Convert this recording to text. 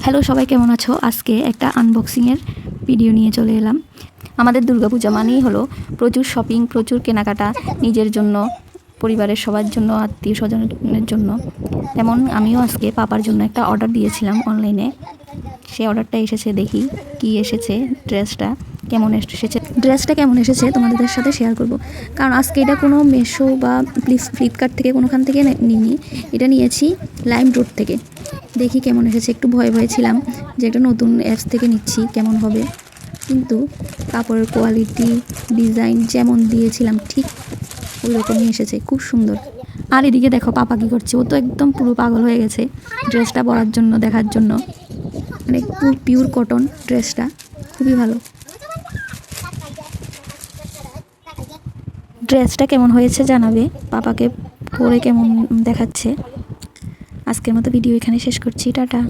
Hello সবাই, কেমন আছো? আজকে একটা আনবক্সিংয়ের ভিডিও নিয়ে চলে এলাম। আমাদের দুর্গাপূজা মানেই হলো প্রচুর শপিং, প্রচুর কেনাকাটা, নিজের জন্য, পরিবারের সবার জন্য, আত্মীয় স্বজনের জন্য। তেমন আমিও আজকে পাপার জন্য একটা অর্ডার দিয়েছিলাম অনলাইনে। সেই অর্ডারটা এসেছে, দেখি কি এসেছে। ড্রেসটা কেমন এসেছে তোমাদের সাথে শেয়ার করব। কারণ আজকে এটা কোনো মেশো বা ফ্লিপকার্ট থেকে কোনোখান থেকে নিইনি, এটা নিয়েছি লাইমরোড থেকে। দেখি কেমন এসেছে। একটু ভয়ে ছিলাম যে একটা নতুন অ্যাপস থেকে নিচ্ছি কেমন হবে, কিন্তু কাপড়ের কোয়ালিটি, ডিজাইন যেমন দিয়েছিলাম ঠিক ওই রকমই এসেছে, খুব সুন্দর। আর এদিকে দেখো পাপা কী করছে, ও তো একদম পুরো পাগল হয়ে গেছে ড্রেসটা পরার জন্য, দেখার জন্য। মানে পিওর কটন ড্রেসটা, খুবই ভালো। ড্রেসটা কেমন হয়েছে জানাবে, পাপাকে পরে কেমন দেখাচ্ছে। আজকের মতো ভিডিও এখানে শেষ করছি, টাটা।